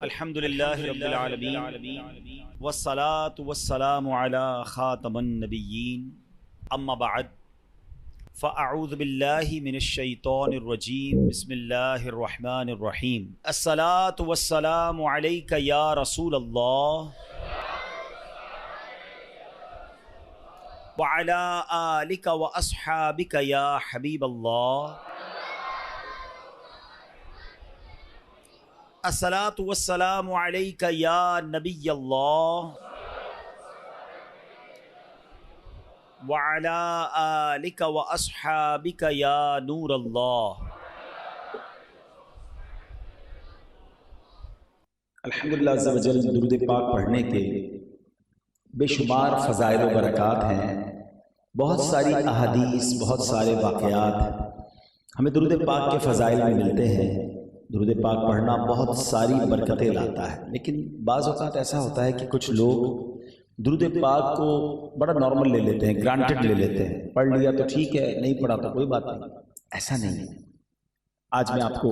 الحمدللہ رب العالمین والصلاة والسلام علی خاتم النبیین اما بعد فاعوذ باللہ من الشیطان الرجیم بسم اللہ الرحمن الرحیم الصلاة والسلام علیک یا رسول اللہ وعلی آلک واصحابک یا حبیب اللہ الصلاۃ والسلام علیک یا نبی اللہ وعلی آلک واصحابک یا نور اللہ۔ الحمدللہ عز و جل درود پاک پڑھنے کے بے شمار فضائل و برکات ہیں، بہت ساری احادیث، بہت سارے واقعات ہمیں درود پاک کے فضائل میں ملتے ہیں۔ درود پاک پڑھنا بہت ساری برکتیں لاتا ہے، لیکن بعض اوقات ایسا ہوتا ہے کہ کچھ لوگ درود پاک کو بڑا نارمل لے لیتے ہیں، گرانٹڈ لے لیتے ہیں، پڑھ لیا تو ٹھیک ہے، نہیں پڑھا تو کوئی بات نہیں۔ ایسا نہیں ہے۔ آج میں آپ کو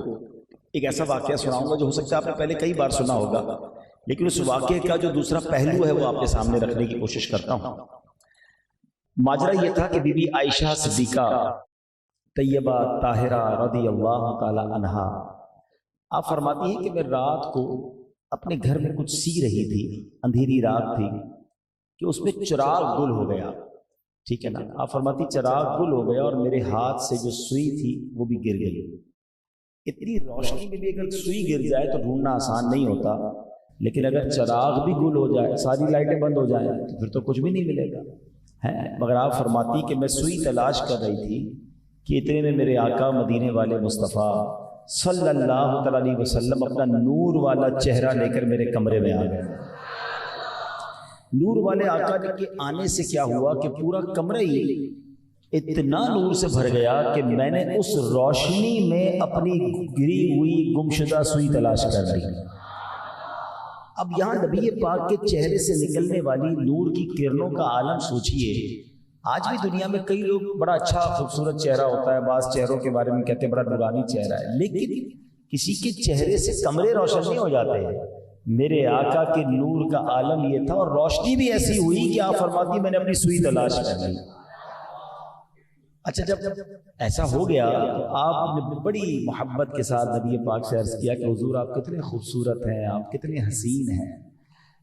ایک ایسا واقعہ سناؤں گا جو ہو سکتا ہے آپ نے پہلے کئی بار سنا ہوگا، لیکن اس واقعے کا جو دوسرا پہلو ہے وہ آپ کے سامنے رکھنے کی کوشش کرتا ہوں۔ ماجرا یہ تھا کہ بی بی عائشہ صدیقہ طیبہ طاہرہ رضی اللہ تعالی عنہا آپ فرماتی ہیں کہ میں رات کو اپنے گھر میں کچھ سی رہی تھی، اندھیری رات تھی کہ اس میں چراغ گل ہو گیا، ٹھیک ہے نا۔ آپ فرماتی چراغ گل ہو گیا اور میرے ہاتھ سے جو سوئی تھی وہ بھی گر گئی۔ اتنی روشنی میں بھی اگر سوئی گر جائے تو ڈھونڈنا آسان نہیں ہوتا، لیکن اگر چراغ بھی گل ہو جائے، ساری لائٹیں بند ہو جائیں تو پھر تو کچھ بھی نہیں ملے گا ہے۔ مگر آپ فرماتی کہ میں سوئی تلاش کر رہی تھی کہ اتنے میں میرے آقا مدینے والے مصطفیٰ صلی اللہ علیہ وسلم اپنا نور والا چہرہ لے کر میرے کمرے میں آ گئے۔ نور والے آقا کے آنے سے کیا ہوا کہ پورا کمرہ ہی اتنا نور سے بھر گیا کہ میں نے اس روشنی میں اپنی گری ہوئی گمشدہ سوئی تلاش کر لی۔ اب یہاں نبی پاک کے چہرے سے نکلنے والی نور کی کرنوں کا عالم سوچئے۔ آج بھی دنیا میں کئی لوگ بڑا اچھا خوبصورت چہرہ ہوتا ہے، بعض چہروں کے بارے میں کہتے ہیں بڑا نورانی چہرہ ہے، لیکن کسی کے چہرے سے کمرے روشن نہیں ہو جاتے ہیں۔ میرے آقا کے نور کا عالم یہ تھا، اور روشنی بھی ایسی ہوئی کہ آپ فرماتی میں نے اپنی سوئی تلاش کر لی۔ اچھا، جب ایسا ہو گیا تو آپ نے بڑی محبت کے ساتھ نبی پاک سے عرض کیا کہ حضور آپ کتنے خوبصورت ہیں، آپ کتنے حسین ہیں۔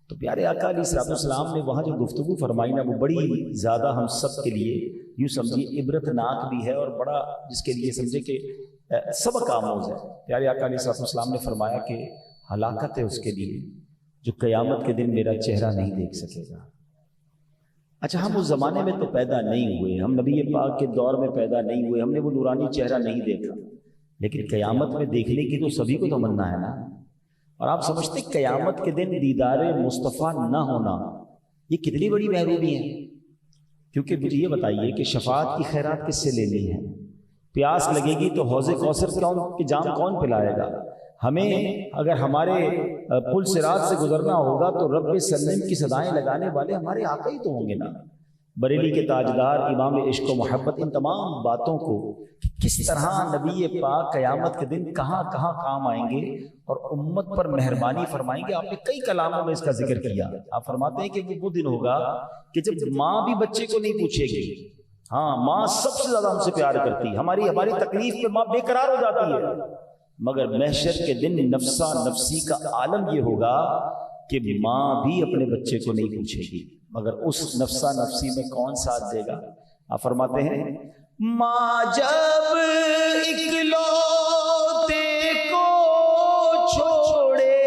تو پیارے آقا علیہ الصلوۃ والسلام نے وہاں جو گفتگو فرمائی نا وہ بڑی زیادہ ہم سب کے لیے یوں سمجھیے عبرت ناک بھی ہے، اور بڑا جس کے لیے سمجھے کہ سبق آموز ہے۔ پیارے آقا علیہ الصلوۃ والسلام نے فرمایا کہ ہلاکت ہے اس کے لیے جو قیامت کے دن میرا چہرہ نہیں دیکھ سکے گا۔ اچھا، ہم اس زمانے میں تو پیدا نہیں ہوئے، ہم نبی پاک کے دور میں پیدا نہیں ہوئے، ہم نے وہ نورانی چہرہ نہیں دیکھا، لیکن قیامت میں دیکھنے کی تو سبھی کو تمنا ہے نا۔ اور آپ سمجھتے قیامت کے دن دیدار مصطفیٰ نہ ہونا یہ کتنی بڑی محرومی ہے؟ کیونکہ مجھے یہ بتائیے کہ شفاعت کی خیرات کس سے لینی ہے؟ پیاس لگے گی تو حوض کوثر کی جام کون پلائے گا؟ ہمیں اگر ہمارے پل صراط سے گزرنا ہوگا تو رب سلم کی صدائیں لگانے والے ہمارے آقا ہی تو ہوں گے نا۔ بریلی کے تاجدار امام عشق و محبت ان تمام باتوں کو کس طرح نبی پاک قیامت کے دن کہاں کہاں کام آئیں گے اور امت پر مہربانی فرمائیں گے۔ آپ نے کئی کلاموں میں اس کا ذکر کیا۔ آپ فرماتے ہیں کہ وہ دن ہوگا کہ جب ماں بھی بچے کو نہیں پوچھے گی۔ ہاں، ماں سب سے زیادہ ہم سے پیار کرتی، ہماری تکلیف پہ ماں بے قرار ہو جاتی ہے، مگر محشر کے دن نفسا نفسی کا عالم یہ ہوگا کہ ماں بھی اپنے بچے کو نہیں پوچھے گی، مگر اس نفسا نفسی میں کون ساتھ دے گا؟ آپ فرماتے ہیں ماں جب اکلوتے کو چھوڑے،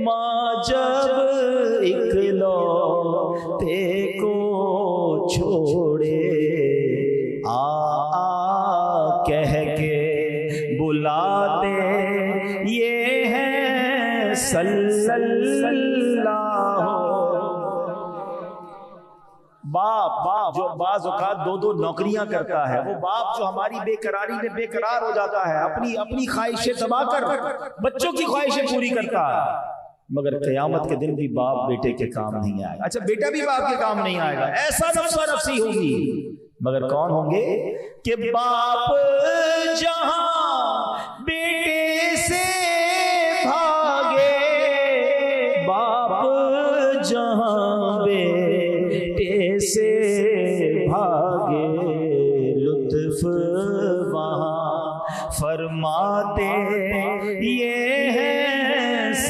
ماں جب اکلوتے کو چھوڑے، آ کہہ کے بلاتے یہ ہے صلی اللہ۔ باپ جو بعض اوقات دو نوکریاں کرتا ہے، وہ باپ جو ہماری بے قراری میں بے قرار ہو جاتا ہے، اپنی خواہشیں دبا کر بچوں کی خواہشیں پوری کرتا ہے، مگر قیامت کے دن بھی باپ بیٹے کے کام نہیں آئے گا۔ اچھا، بیٹا بھی باپ کے کام نہیں آئے گا، ایسا نفسا نفسی ہوگی، مگر کون ہوں گے کہ باپ جہاں بیٹے سے بھاگ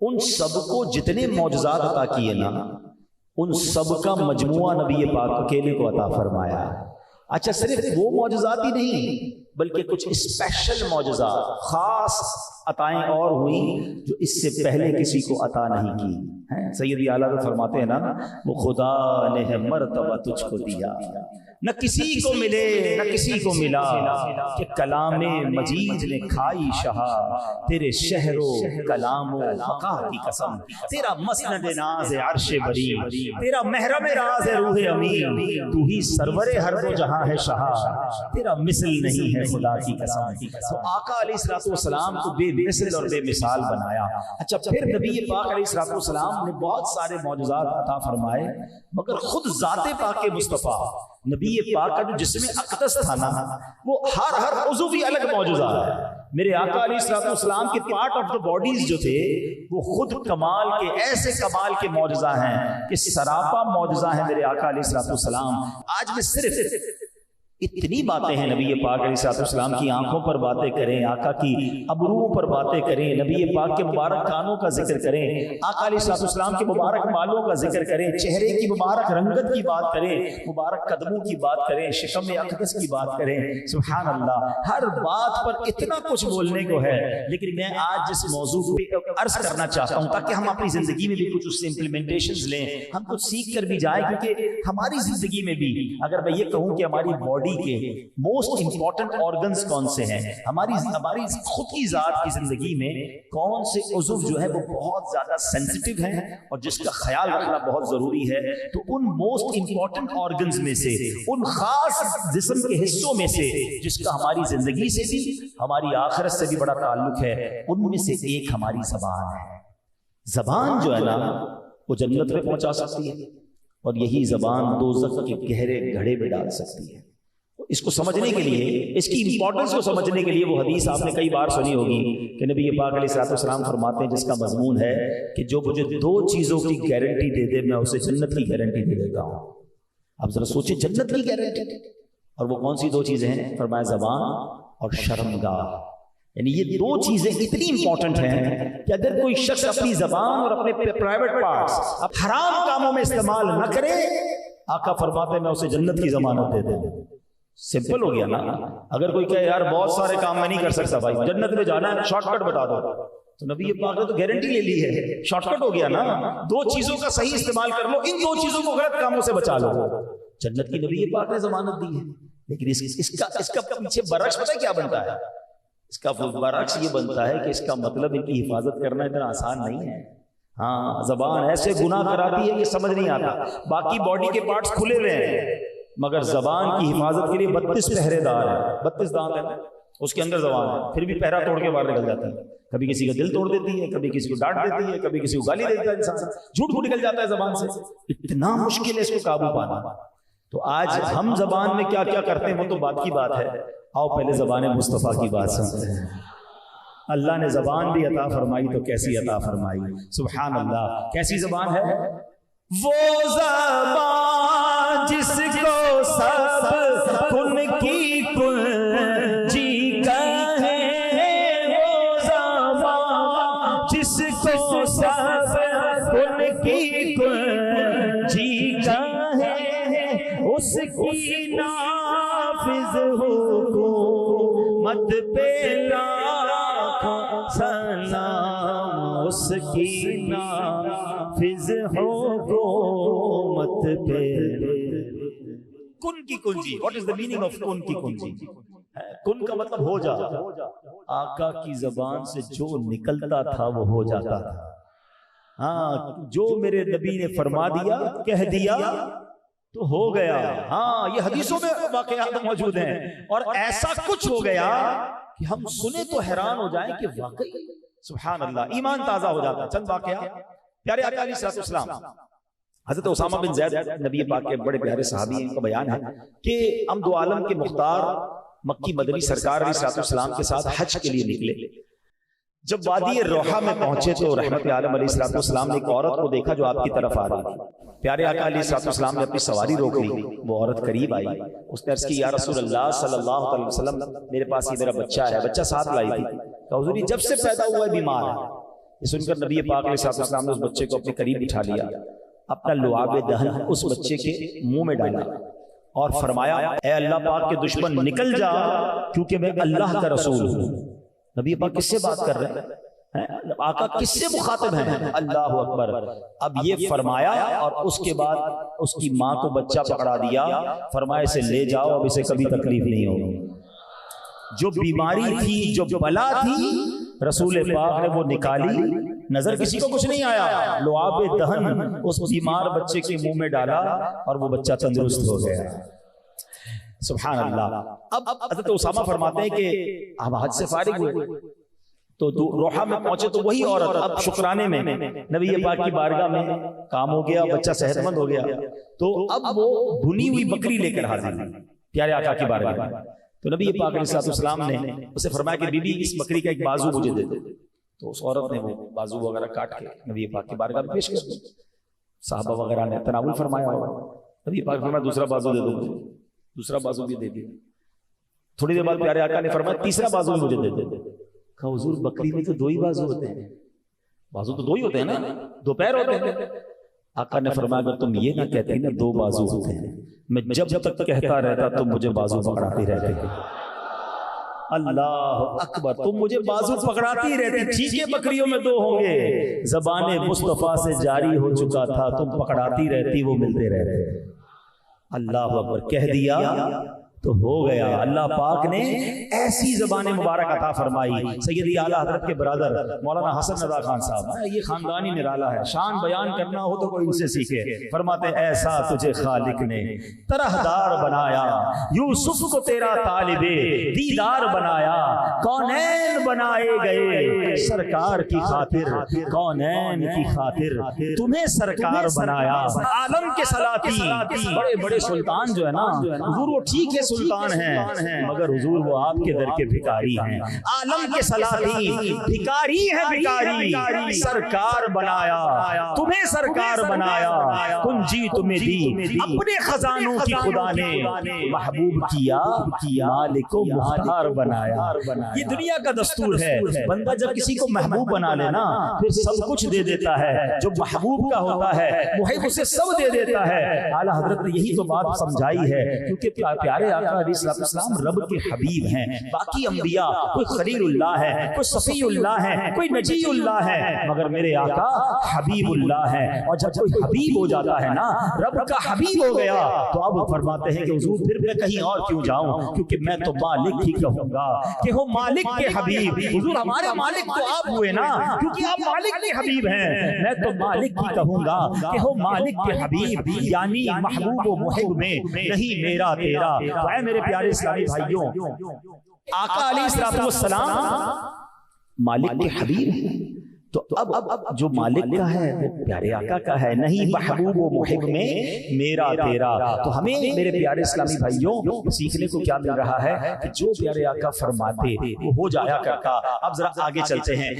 ان سب کو جتنے معجزات عطا کیے نا ان سب کا مجموعہ نبی پاک اکیلے کو عطا فرمایا. اچھا صرف وہ معجزات ہی نہیں بلکہ کچھ اسپیشل معجزات خاص عطائیں اور ہوئیں جو اس سے پہلے کسی کو عطا نہیں کی. سیدی اعلیٰ تو فرماتے ہیں نا وہ خدا نے مرتبہ تجھ کو دیا نہ کسی کو ملے نہ کسی کو ملا کہ کلام مجید نے کھائی شہا تیرے شہر و کلام و بقا کی قسم. تیرا مسند ناز عرش بری تیرا محرم راز روح امین تو ہی سرور ہر دو جہاں ہے شہا تیرا مثل نہیں ہے خدا کی قسم. تو آقا علیہ الصلوۃ والسلام کو بے مثل اور بے مثال بنایا. اچھا پھر نبی پاک علیہ الصلوۃ والسلام نے بہت سارے معجزات عطا فرمائے مگر خود ذات پاک مصطفیٰ نبی پاک کا جو جسم اقدس تھا نا وہ ہر عضو بھی الگ معجزہ ہے. میرے آقا علیہ الصلوۃ والسلام کے پارٹ آف دا باڈیز جو تھے وہ خود کمال کے ایسے کمال کے معجزہ ہیں کہ سراپا معجزہ ہیں میرے آقا علیہ الصلوۃ والسلام. آج میں صرف اتنی باتیں ہیں نبی پاک علیہ الصلوۃ والسلام کی آنکھوں پر باتیں کریں, آقا کی ابروؤں پر باتیں کریں, نبی پاک کے مبارک کانوں کا ذکر کریں, آقا علیہ الصلوۃ والسلام کے مبارک بالوں کا ذکر کریں, چہرے کی مبارک رنگت کی بات کریں, مبارک قدموں کی بات کریں, شکم اقدس کی بات کریں. سبحان اللہ, ہر بات پر اتنا کچھ بولنے کو ہے. لیکن میں آج جس موضوع پہ عرض کرنا چاہتا ہوں تاکہ ہم اپنی زندگی میں بھی کچھ اس سے امپلیمنٹیشنز لیں, ہم کچھ سیکھ کر بھی جائیں, کیونکہ ہماری زندگی میں بھی اگر میں یہ کہوں کہ ہماری باڈی کے موسٹ امپورٹنٹ آرگنز کون سے ہیں, ہماری خود کی ذات کی زندگی میں کون سے عضو جو ہے وہ بہت زیادہ سینسٹیو ہیں اور جس کا خیال رکھنا بہت ضروری ہے, تو ان موسٹ امپورٹنٹ آرگنز میں سے, ان خاص جسم کے حصوں میں سے جس کا ہماری زندگی سے بھی ہماری آخرت سے بھی بڑا تعلق ہے, ان میں سے ایک ہماری زبان ہے. زبان جو ہے نا وہ جنت میں پہنچا سکتی ہے اور یہی زبان دوزخ کے گہرے گڑھے میں ڈال سکتی ہے. اس کو سمجھنے کے لیے, اس کی امپورٹنس کو سمجھنے کے لیے وہ حدیث آپ نے کئی بار سنی ہوگی کہ نبی پاک علیہ الصلوۃ والسلام فرماتے ہیں جس کا مضمون ہے کہ جو مجھے 2 چیزوں کی گارنٹی دے دے میں اسے جنت کی گارنٹی دے دیتا ہوں. اب ذرا سوچیں جنت کی گارنٹی, اور وہ کون سی 2 چیزیں ہیں؟ فرمایا زبان اور شرمگاہ. یعنی یہ 2 چیزیں اتنی امپورٹنٹ ہیں کہ اگر کوئی شخص اپنی زبان اور اپنے پرائیویٹ پارٹس اب حرام کاموں میں استعمال نہ کرے, آقا فرماتے ہیں میں اسے جنت کی ضمانت دے دوں. سمپل ہو گیا نا. اگر کوئی کہے یار بہت سارے کام میں نہیں کر سکتا بھائی, جنت میں جانا ہے شارٹ کٹ بتا دو, تو نبی پاک نے تو گارنٹی لے لی ہے, شارٹ کٹ ہو گیا نا. 2 چیزوں کا صحیح استعمال کر لو, ان 2 چیزوں کو غلط کاموں سے بچا لو, جنت کی نبی پاک نے ضمانت دی ہے. لیکن اس کا پیچھے برعکس پتہ کیا بنتا ہے؟ اس کا برعکس یہ بنتا ہے کہ اس کا مطلب ان کی حفاظت کرنا اتنا آسان نہیں ہے. ہاں زبان ایسے گناہ کراتی ہے کہ سمجھ نہیں آتا. باقی باڈی کے پارٹس کھلے ہوئے ہیں مگر زبان کی حفاظت کے لیے 32 پہرے دار ہیں, 32 دانت ہیں اس کے اندر زبان ہے, پھر بھی پہرا توڑ کے باہر نکل جاتا ہے. کبھی کسی کا دل توڑ دیتی ہے, کبھی کسی کو ڈانٹ دیتی ہے, کبھی کسی کو گالی دیتا ہے, انسان جھوٹ کو نکل جاتا ہے زبان سے. اتنا مشکل ہے اس کو قابو پانا. تو آج ہم زبان میں کیا کیا کرتے ہیں وہ تو بات کی بات ہے. آؤ پہلے زبان مصطفیٰ کی بات سنتے ہیں. اللہ نے زبان بھی عطا فرمائی تو کیسی عطا فرمائی, سبحان اللہ. کیسی زبان ہے وہ زبان جس کو سب کن کی کنجی کہیں, وہ زبان جس کو سب کن کی کنجی کہیں, اس کی نافذ حکومت پہ لاکھوں سلام, اس کی نافذ حکومت پہ. کن کی کنجی, what is the meaning of کن کی کنجی؟ کن کا مطلب ہو جا. آقا کی زبان سے جو نکلتا تھا وہ ہو جاتا تھا. ہاں جو میرے نبی نے فرما دیا, کہہ دیا تو ہو گیا. ہاں یہ حدیثوں میں واقعات موجود ہیں, اور ایسا کچھ ہو گیا کہ ہم سنے تو حیران ہو جائیں کہ واقعی سبحان اللہ ایمان تازہ ہو جاتا. چند واقعہ پیارے آقا علیہ الصلوۃ والسلام, حضرت اسامہ بن زید نبی پاک کے بڑے پیارے صحابی ہیں, کا بیان ہے کہ ہم دو عالم کے مختار مکی مدنی سرکار علیہ الصلوۃ والسلام کے ساتھ حج کے لیے نکلے. جب وادی روحہ میں پہنچے تو رحمت عالم علیہ الصلوۃ والسلام نے ایک عورت کو دیکھا جو آپ کی طرف آ رہی تھی. پیارے آقا علیہ الصلوۃ والسلام نے اپنی سواری روک لی. وہ عورت قریب آئی, اس نے عرض کی یا رسول اللہ صلی اللہ علیہ وسلم, میرے پاس یہ میرا بچہ ہے. بچہ ساتھ لائی تھی. کہ حضور جب سے پیدا ہوا ہے بیمار ہے, یہ سن کر نبی پاک علیہ السلام نے اس بچے کو اپنے قریب بٹھا لیا، اپنا لعاب دہن اس بچے کے منہ میں ڈالا اور فرمایا اے اللہ پاک کے دشمن نکل جا کیونکہ میں اللہ کا رسول ہوں۔ نبی پاک کس سے بات کر رہے ہیں؟ آقا کس سے مخاطب ہیں؟ اللہ اکبر۔ اب یہ فرمایا اور اس کے بعد اس کی ماں کو بچہ پکڑا دیا، فرمایا اسے لے جاؤ، اب اسے کبھی تکلیف نہیں ہوگی۔ جو بیماری تھی، جو بلا تھی، رسول پاک نے وہ نکالی، نظر کسی کو کچھ نہیں آیا، لعاب دہن اس بیمار بچے کے منہ میں ڈالا اور وہ بچہ تندرست ہو گیا۔ سبحان اللہ۔ اب حضرت اسامہ فرماتے ہیں کہ ہم حج سے فارغ ہوئے تو روحہ میں پہنچے تو وہی عورت اب شکرانے میں نبی پاک کی بارگاہ میں کام ہو گیا، بچہ صحت مند ہو گیا، تو اب وہ بھنی ہوئی بکری لے کر حاضر ہوئی پیارے آقا کی بارگاہ میں۔ تو نبی پاک علیہ السلام نے اسے فرمایا کہ بی بی اس بکری کا ایک بازو مجھے دے دے۔ تو اس عورت نے وہ بازو وغیرہ کاٹ کے نبی پاک کی بارگاہ میں پیش کر دیا، صحابہ وغیرہ نے تناول فرمایا، نبی پاک نے فرمایا دوسرا بازو دے دو، دوسرا بازو بھی دے دیا۔ تھوڑی دیر بعد پیارے آقا نے فرمایا تیسرا بازو بھی مجھے دے دے۔ کہا حضور بکری میں تو دو ہی بازو ہوتے ہیں، بازو تو دو ہی ہوتے ہیں نا، دو پیر ہوتے ہیں۔ آقا نے فرمایا اگر تم یہ نہ کہتی نا دو بازو ہوتے ہیں، میں جب تک کہتا رہتا تم مجھے بازو پکڑاتی رہتے تھے۔ اللہ اکبر، تم مجھے بازو پکڑاتی رہتی، ٹھیک ہے بکریوں میں دو ہوں گے، زبان مصطفیٰ سے جاری ہو چکا تھا، تم پکڑاتی رہتی وہ ملتے رہتے۔ اللہ اکبر، کہہ دیا تو ہو گیا۔ اللہ پاک نے ایسی زبان مبارک عطا فرمائی۔ سیدی اعلیٰ حضرت کے برادر مولانا حسن رضا خان صاحب، یہ خاندانی نرالا ہے، شان بیان کرنا ہو تو کوئی ان سے سیکھے۔ فرماتے ایسا تجھے خالق نے طرحدار بنایا، یوسف کو تیرا طالب دیدار بنایا، کونین بنائے گئے سرکار کی خاطر، کونین کی خاطر تمہیں سرکار بنایا۔ عالم کے سلاطین، بڑے بڑے سلطان جو ہے نا حضور وہ ٹھیک ہے سلطان ہیں مگر حضور وہ آپ کے در کے بھکاری ہیں۔ عالم کے سلاطین بھکاری ہیں، بھکاری سرکار بنایا، تمہیں سرکار بنایا، کنجی تمہیں دی اپنے خزانوں کی خدا نے، محبوب کیا مالک و مختار بنایا۔ یہ دنیا کا دستور ہے، بندہ جب کسی کو محبوب بنا لینا پھر سب کچھ دے دیتا ہے، جو محبوب کا ہوتا ہے محب اسے سب دے دیتا ہے۔ اعلیٰ حضرت نے یہی تو بات سمجھائی ہے، کیونکہ پیارے آقا علیہ السلام رب کے حبیب ہیں۔ باقی انبیاء کوئی خلیل اللہ ہے، کوئی صفی اللہ ہے، کوئی نجی اللہ ہے، مگر میرے آقا حبیب اللہ ہے۔ اور جب کوئی حبیب ہو جاتا ہے نا، رب کا حبیب ہو گیا، تو اب فرماتے ہیں کہ حضور پھر میں کہیں اور کیوں جاؤں، کیونکہ میں تو مالک ہی کہوں گا کہ ہو مالک کے حبیب۔ حضور ہمارے مالک تو آپ ہوئے نا، کیونکہ آپ مالک کے حبیب ہیں، میں تو مالک ہی کہوں گا کہ ہو مالک کے حبیب، یعنی محبوب و محب میں نہیں میرا تیرا۔ اے میرے پیارے اسلامی بھائیوں، آقا علیہ السلام مالک کے حبیب، تو اب جو مالک کا ہے وہ پیارے آقا کا ہے، نہیں محبوب و محب میں میرا تیرا۔ تو ہمیں میرے پیارے اسلامی بھائیوں سیکھنے کو کیا مل رہا ہے کہ جو پیارے آقا فرماتے وہ ہو جایا کرتا۔ اب ذرا آگے چلتے ہیں۔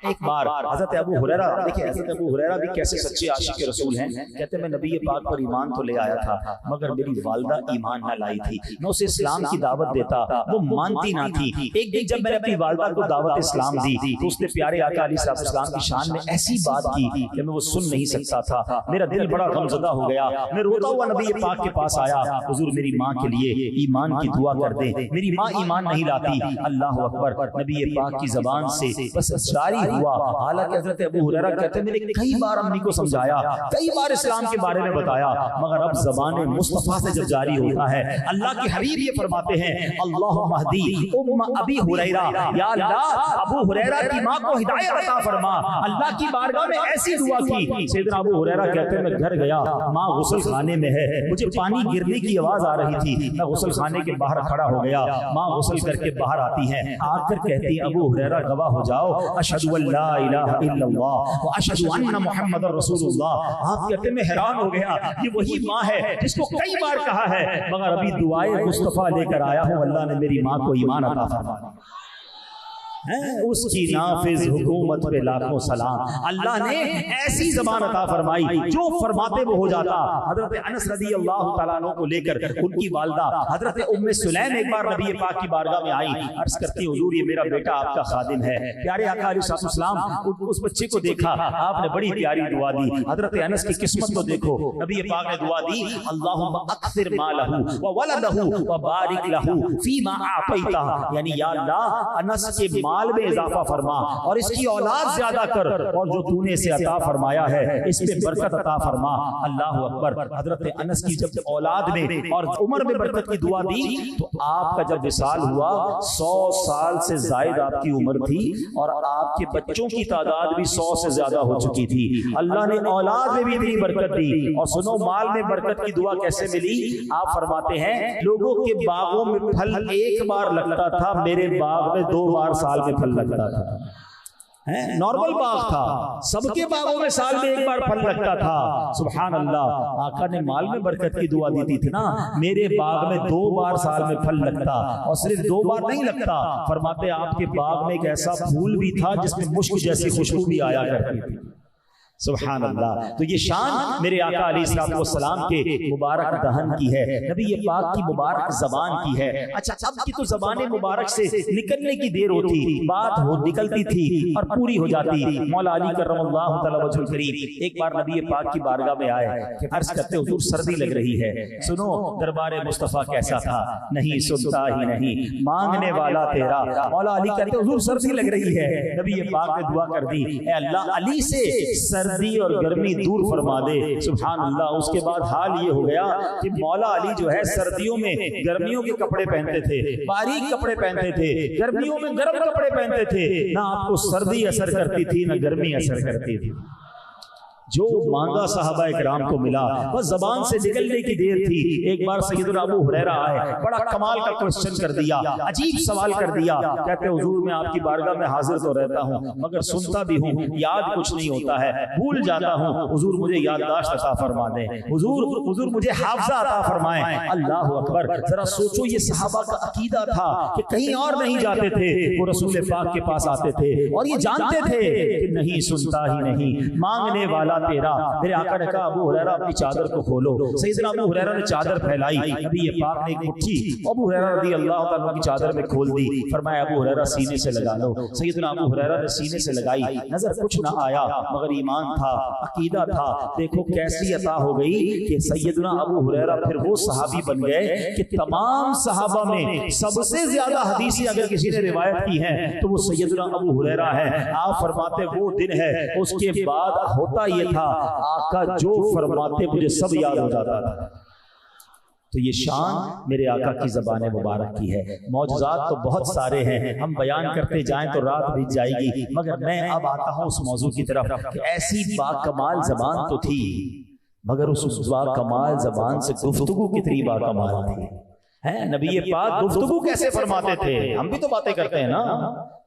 ایک بار حضرت ابو ہریرہ، دیکھیں حضرت ابو ہریرہ بھی کیسے سچے عاشق رسول ہیں، کہتے ہیں میں نبی پاک پر ایمان تو لے آیا تھا مگر میری والدہ ایمان نہ لائی تھی، میں اسے اسلام کی دعوت دیتا وہ مانتی نہ تھی۔ ایک دن جب میں نے اپنی والدہ کو دعوت اسلام دی تو اس نے پیارے آقا علیہ السلام کی شان میں ایسی بات کی کہ میں وہ سن نہیں سکتا تھا، میرا دل بڑا غمزدہ ہو گیا۔ میں روتا ہوا نبی پاک کے پاس آیا، حضور میری ماں کے لیے ایمان کی دعا کر دیں، میری ماں ایمان نہیں لاتی۔ اللہ اکبر، نبی پاک کی زبان سے بس جاری ہوا۔ حالانکہ حضرت ابو ہریرہ کہتے ہیں میں نے کئی بار امی کو سمجھایا، کئی بار اسلام کے بارے میں بتایا، مگر اب زبان مصطفیٰ سے جب جاری ہوتا ہے، اللہ کے حبیب یہ فرماتے ہیں اللہم اہدی ام ابی ہریرہ، یا اللہ ابو ہریرہ کی ماں کو ہدایت عطا فرما۔ اللہ کی بارگاہ میں ایسی دعا کی۔ سیدنا ابو ہریرہ کہتے ہیں میں گھر گیا، ماں غسل خانے میں ہے، مجھے پانی گرنے کی آواز آ رہی تھی، میں غسل خانے کے باہر کھڑا ہو گیا، ماں غسل کر کے باہر آتی ہیں، آ کر کہتی ہیں ابو ہریرہ گواہ ہو جاؤ اشہد ان لا الہ الا اللہ واشہد ان محمد رسول اللہ۔ آپ کہتے ہیں میں حیران ہو گیا، یہ وہی ماں ہے جس کو کئی بار کہا ہے مگر ابھی دعائے مصطفیٰ لے کر آیا ہوں، اللہ نے میری ماں کو ایمان عطا فرمایا۔ اس کی نافذ حکومت پہ لاکھوں سلام۔ اللہ نے ایسی زبان عطا فرمائی جو فرماتے وہ ہو جاتا۔ حضرت انس رضی اللہ تعالیٰ عنہ کو لے کر ان کی والدہ حضرت ام سلیم ایک بار نبی پاک کی بارگاہ میں آئی، عرض کرتی حضور یہ میرا بیٹا آپ کا خادم ہے۔ پیارے آقا علیہ السلام اس بچے کو دیکھا، آپ نے بڑی پیاری دعا دی۔ حضرت انس کی قسمت کو دیکھو، نبی پاک نے دعا دی اللہم اکثر مالہ وولدہ وبارک لہ فیما اعطیتہ، یعنی یا اللہ انس کے مال میں اضافہ فرما اور اس کی اولاد زیادہ کر، اور جو تو نے اسے عطا فرمایا ہے اس پہ برکت عطا فرما۔ اللہ اکبر۔ حضرت انس کی جب اولاد میں اور عمر میں برکت کی دعا دی تو آپ کا جب وصال ہوا 100 سال سے زائد آپ کی عمر تھی اور آپ کے بچوں کی تعداد بھی 100 سے زیادہ ہو چکی تھی۔ اللہ نے اولاد میں بھی اتنی برکت دی، اور سنو مال میں برکت کی دعا کیسے ملی؟ آپ فرماتے ہیں لوگوں کے باغوں میں پھل ایک بار لگتا تھا، میرے باغ میں 2 بار سال میں پھل لگتا تھا۔ نارمل باغ تھا، سب کے باغوں میں سال میں ایک بار پھل لگتا تھا۔ سبحان اللہ، آقا نے مال میں برکت کی دعا دی تھی نا، میرے باغ میں 2 بار سال میں پھل لگتا، اور صرف 2 بار نہیں لگتا، فرماتے آپ کے باغ میں ایک ایسا پھول بھی تھا جس میں مشک جیسی خوشبو بھی آیا کرتی تھی۔ سبحان اللہ۔ تو یہ شان میرے آقا علیہ السلام کے مبارک دہن کی ہے، نبی پاک کی مبارک زبان کی ہے۔ اچھا اب کی تو زبان مبارک سے نکلنے کی دیر ہوتی، بات نکلتی تھی اور پوری ہو جاتی۔ مولا علی کرم اللہ تعالی وجہ الکریم ایک بار نبی پاک کی بارگاہ میں آئے کہ عرض کرتے حضور سردی لگ رہی ہے، سنو دربار مصطفیٰ کیسا تھا؟ نہیں سنتا ہی نہیں، مانگنے والا تیرا۔ مولا علی کہتے حضور سردی لگ رہی ہے، نبی پاک نے دعا کر دی اے اللہ علی سے سردی اور گرمی دور فرما دے۔ سبحان اللہ۔ اس کے بعد حال یہ ہو گیا کہ مولا علی جو ہے سردیوں میں گرمیوں کے کپڑے پہنتے تھے، باریک کپڑے پہنتے تھے، گرمیوں میں گرم کپڑے پہنتے تھے، نہ آپ کو سردی اثر کرتی تھی نہ گرمی اثر کرتی تھی۔ جو مانگا صحابہ اکرام کو ملا، بس زبان سے نکلنے کی دیر تھی۔ ایک بار سیدنا ابو ہریرہ آئے، بڑا کمال کا کوسچن کر دیا، عجیب سوال کر دیا، کہتے حضور میں آپ کی بارگاہ میں حاضر تو رہتا ہوں مگر سنتا بھی ہوں، یاد کچھ نہیں ہوتا ہے، بھول جاتا ہوں، حضور مجھے یادداشت عطا فرما دیں، حضور مجھے حافظہ عطا فرمائیں۔ اللہ اکبر۔ ذرا سوچو یہ صحابہ کا عقیدہ تھا کہ کہیں اور نہیں جاتے تھے، وہ رسول پاک کے پاس آتے تھے اور یہ جانتے تھے کہ نہیں سنتا ہی نہیں، مانگنے والا تیرا۔ میرے آقا نے کہا ابو ہریرہ اپنی چادر کو کھولو۔ سیدنا ابو ہریرہ نے چادر پھیلائی، نبی پاک نے ایک مٹھی ابو ہریرہ رضی اللہ تعالیٰ کی چادر میں کھول دی، فرمایا ابو ہریرہ سینے سے لگا لو۔ سیدنا ابو ہریرہ نے سینے سے لگائی، نظر کچھ نہ آیا مگر ایمان تھا، عقیدہ تھا۔ دیکھو کیسی عطا ہو گئی کہ سیدنا ابو ہریرہ پھر وہ صحابی بن گئے کہ تمام صحابہ میں سب سے زیادہ حدیثیں اگر کسی نے روایت کی ہیں تو وہ سیدنا ابو ہریرہ ہے۔ آپ فرماتے وہ دن ہے اس کے بعد ہوتا یہ تھا آقا جو فرماتے مجھے سب یاد ہو جاتا تھا۔ تو یہ شان میرے آقا کی زبان مبارک کی ہے۔ معجزات تو بہت سارے ہیں، ہم بیان کرتے جائیں تو رات بیت جائے گی، مگر میں اب آتا ہوں اس موضوع کی طرف کہ ایسی باکمال زبان تو تھی مگر اس باکمال زبان سے گفتگو کتنی باکمال تھی۔ نبی پاک گفتگو کیسے فرماتے تھے؟ ہم بھی تو باتیں کرتے ہیں نا،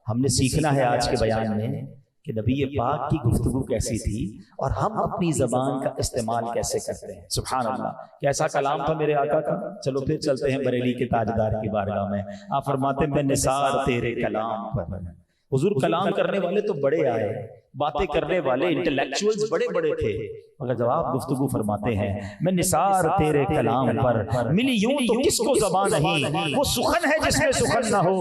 ہم نے سیکھنا ہے آج کے بیان میں کہ نبی پاک کی گفتگو کیسی تھی اور ہم اپنی زبان کا استعمال کیسے کرتے ہیں۔ سبحان اللہ، کیسا کلام تھا میرے آقا کا۔ چلو پھر چلتے ہیں بریلی کے تاجدار کی بارگاہ میں۔ آپ فرماتے ہیں میں نثار تیرے کلام پر۔ حضور کلام کرنے والے تو بڑے آئے، باتیں کرنے والے انٹلیکچوئلز بڑے بڑے تھے، مگر جب آپ گفتگو فرماتے ہیں میں نثار تیرے کلام پر، ملی یوں تو کس کو زبان نہیں، وہ سخن ہے جس میں سخن نہ ہو،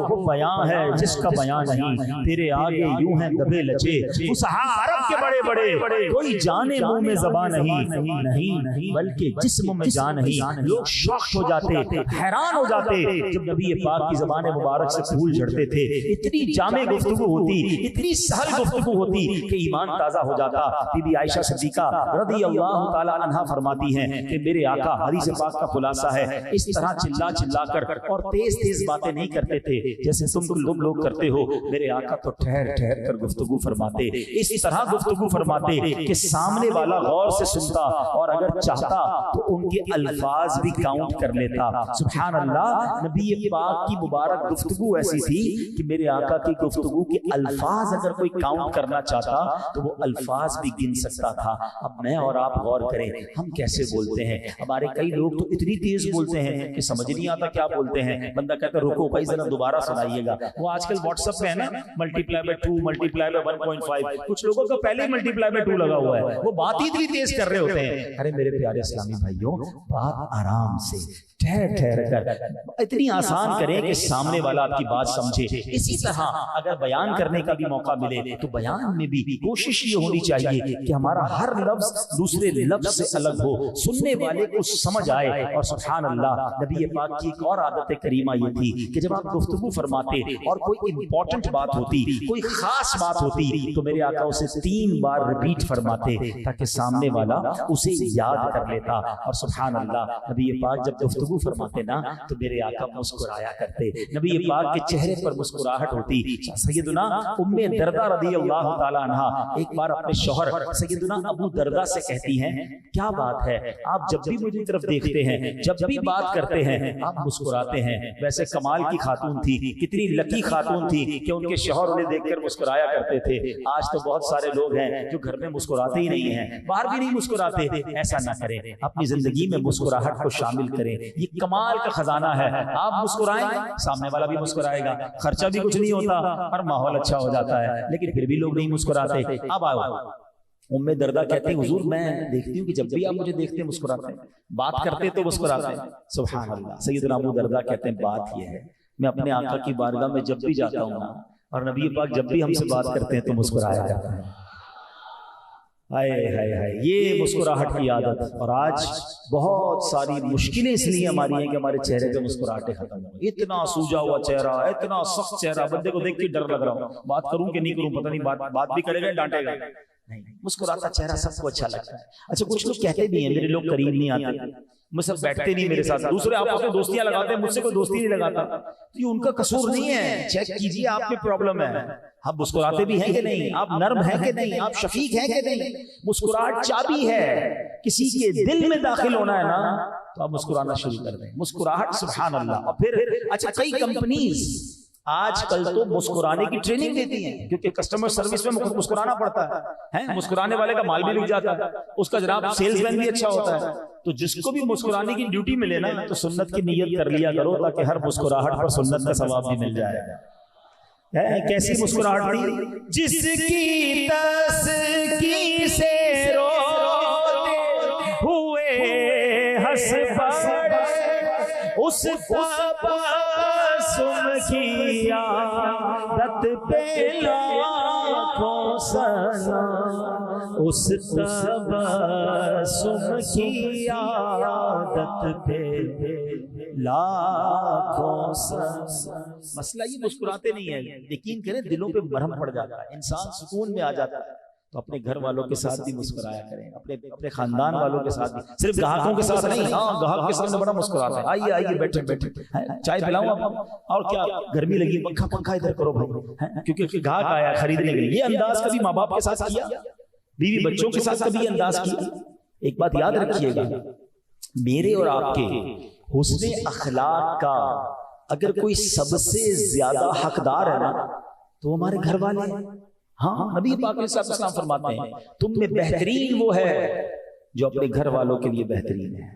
وہ بیان ہے جس کا بیان نہیں، تیرے آگے یوں ہیں دبے لچے فصحا عرب کے بڑے بڑے، کوئی جانے منہ میں زبان نہیں بلکہ جسم میں جان نہیں۔ لوگ شوق ہو جاتے، حیران ہو جاتے جب نبی پاک کی زبان مبارک سے پھول جھڑتے تھے، اتنی جامع گفتگو ہوتی، اتنی سہل گفتگو ہوتی کہ ایمان تازہ ہو جاتا۔ بی بی عائشہ صدیقہ رضی اللہ تعالی عنہا فرماتی ہیں کہ میرے آقا، حدیث پاک کا خلاصہ ہے، اس طرح چلا کر اور تیز باتیں نہیں کرتے تھے جیسے تم لوگ کرتے ہو۔ میرے آقا تو ٹھہر کر گفتگو فرماتے، اس طرح گفتگو فرماتے کہ سامنے والا غور سے سنتا اور اگر چاہتا تو ان کے الفاظ بھی کاؤنٹ کر لیتا۔ سبحان اللہ، نبی پاک کی مبارک گفتگو ایسی تھی کہ میرے آقا کی گفتگو کے الفاظ اگر کوئی کاؤنٹ کرنا چاہتا تو وہ الفاظ بھی گن سکتا تھا۔ اب میں اور آپ غور کریں ہم کیسے بولتے ہیں. ہمارے کئی لوگ تو اتنی تیز بولتے ہیں کہ سمجھ نہیں آتا کیا بولتے ہیں. بندہ کہتا ہے رکو بھائی ذرا دوبارہ سنائیے گا. وہ آج کل واٹس ایپ پہ ہے نا ملٹیپلائی بائی 2 ملٹیپلائی بائی 1.5, کچھ لوگوں کا پہلے ہی ملٹیپلائی بائی 2 لگا ہوا ہے, وہ بات ہی اتنی تیز کر رہے ہوتے ہیں. ارے میرے پیارے اسلامی بھائیوں, بات آرام سے ٹھہر ٹھہر کر اتنی آسان کریں کہ سامنے والا آپ کی بات سمجھے. اسی طرح اگر بیان کرنے کا بھی موقع ملے تو بیان میں بھی کوشش یہ ہونی چاہیے کہ ہمارا ہر لفظ دوسرے لفظ سے الگ ہو, سننے والے کو سمجھ آئے. اور سبحان اللہ, نبی پاک کی ایک اور عادت کریمہ یہ تھی کہ جب آپ گفتگو فرماتے اور کوئی امپورٹنٹ بات ہوتی, کوئی خاص بات ہوتی, تو میرے آقا اسے 3 بار ریپیٹ فرماتے تاکہ سامنے والا اسے یاد کر لیتا. اور سبحان اللہ, نبی پاک جب گفتگو فرماتے نا تو میرے آقا مسکرایا کرتے. نبی پاک کے چہرے پر مسکراہٹ ہوتی. سیدنا ام دردہ رضی اللہ تعالی عنہا ایک بار اپنے شوہر سیدنا ابو دردہ سے کہتی ہیں, کیا بات ہے آپ جب بھی مجھے طرف دیکھتے ہیں, جب بھی بات کرتے ہیں آپ مسکراتے ہیں. ویسے کمال کی خاتون تھی, کتنی لکی خاتون تھی کہ ان کے شوہر انہیں دیکھ کر مسکرایا کرتے تھے. آج تو بہت سارے لوگ ہیں جو گھر میں مسکراتے ہی نہیں ہیں, باہر بھی نہیں مسکراتے. ایسا نہ کریں, اپنی زندگی میں مسکراہٹ کو شامل کریں. یہ کمال کا خزانہ ہے. آپ مسکرائیں, سامنے والا بھی مسکرائے گا, خرچہ بھی کچھ نہیں ہوتا اور ماحول اچھا ہو جاتا ہے. لیکن پھر بھی لوگ نہیں مسکراتے. اب آؤ, ام دردہ کہتے ہیں حضور میں دیکھتی ہوں کہ جب بھی آپ مجھے دیکھتے ہیں مسکراتے ہیں, بات کرتے تو مسکراتے ہیں. سبحان اللہ. سیدنا ابو دردہ کہتے ہیں بات یہ ہے, میں اپنے آقا کی بارگاہ میں جب بھی جاتا ہوں نا, اور نبی پاک جب بھی ہم سے بات کرتے ہیں تو مسکرایا جاتا ہے. ہائے ہائے ہائے, یہ مسکراہٹ کی عادت. اور آج بہت ساری مشکلیں اس لیے ہماری ہیں کہ ہمارے چہرے پہ مسکراہٹیں ختم ہو. اتنا سوجا ہوا چہرہ, اتنا سخت چہرہ, بندے کو دیکھ کے ڈر لگ رہا ہوں بات کروں کہ نہیں کروں, پتہ نہیں بات بھی کرے گا ڈانٹے گا. نہیں, مسکراتا چہرہ سب کو اچھا لگتا ہے. اچھا کچھ لوگ کہتے بھی ہیں میرے لوگ قریب نہیں آتے, مجھ سے بیٹھتے نہیں میرے ساتھ, دوسرے آپ سے دوستیاں لگاتے ہیں, مجھ سے کوئی دوستی نہیں لگاتا. تو یہ ان کا قصور نہیں ہے, چیک کیجئے آپ میں پرابلم ہے. آپ مسکراتے بھی ہیں کہ نہیں, آپ نرم ہیں کہ نہیں, آپ شفیق ہیں کہ نہیں. مسکراہٹ چابی ہے, کسی کے دل میں داخل ہونا ہے نا تو آپ مسکرانا شروع کر دیں. مسکراہٹ سبحان اللہ. اور پھر اچھا کئی کمپنیز آج کل تو مسکرانے کی ٹریننگ دیتی ہیں, کیونکہ کسٹمر سروس میں مسکرانا پڑتا ہے. مسکرانے والے کا مال بھی لگ جاتا ہے, اس کا جناب سیلز مین بھی اچھا ہوتا ہے. تو جس کو بھی مسکرانے کی ڈیوٹی ملے نا تو سنت کی نیت کر لیا کرو تاکہ ہر مسکراہٹ پر سنت کا ثواب بھی مل جائے. کیسی مسکراہٹ تھی, جس کی تسکین سے روتے ہوئے ہنس پڑے, اس تبسم کی عادت پہ لاکھوں سلام, اس تبسم کی عادت پہ لاکھوں سلام. مسئلہ یہ مسکراتے نہیں ہیں, یقین کریں دلوں پہ مرہم پڑ جاتا ہے, انسان سکون میں آ جاتا ہے. تو اپنے گھر والوں کے ساتھ بھی مسکرایا کریں, اپنے خاندان والوں کے ساتھ بھی, صرف گاہکوں کے ساتھ نہیں. ہاں گاہک کے سامنے بڑا مسکراتا ہے, آئیے آئیے بیٹھے بیٹھے, چائے پلاؤں آپ, اور کیا گرمی لگی, پنکھا ادھر کرو بھائی, کیونکہ گاہک آیا خریدنے کے لیے. یہ انداز کبھی ماں باپ کے ساتھ کیا, بیوی بچوں کے ساتھ کبھی انداز کیا؟ ایک بات یاد رکھیے گا, میرے اور آپ کے حسن اخلاق کا اگر کوئی سب سے زیادہ حقدار ہے نا تو ہمارے گھر والے ہیں. ہاں نبی پاک علیہ السلام فرماتے ہیں تم میں بہترین وہ ہے جو اپنے گھر والوں کے لیے بہترین ہے,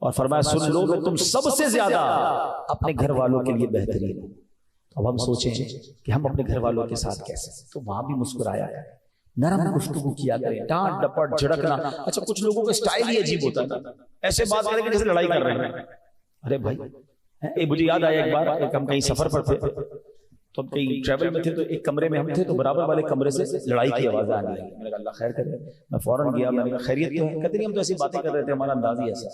اور فرمایا سن لو کہ تم سب سے زیادہ اپنے گھر والوں کے لیے بہترین ہو. اب ہم سوچیں کہ ہم اپنے گھر والوں کے ساتھ کیسے, تو وہاں بھی مسکرایا کریں, نرم گفتگو کیا کریں, ڈانٹ ڈپٹ جھڑکنا. اچھا کچھ لوگوں کا سٹائل ہی عجیب ہوتا ہے, ایسے بات کریں کہ جیسے لڑائی کر رہے ہیں. ارے بھائی مجھے یاد آیا ایک بار, ہم کہیں سفر پر تھے, تو ہم کہیں ٹریول میں تھے, تو ایک کمرے میں ہم تھے, تو برابر والے کمرے سے لڑائی کی آوازیں آنے لگی. میں نے کہا اللہ خیر کرے, میں فوراً گیا, میں نے کہا خیریت کیا ہے؟ کہتے نہیں ہم تو ایسی باتیں کر رہے تھے, ہمارا انداز ہی ایسا.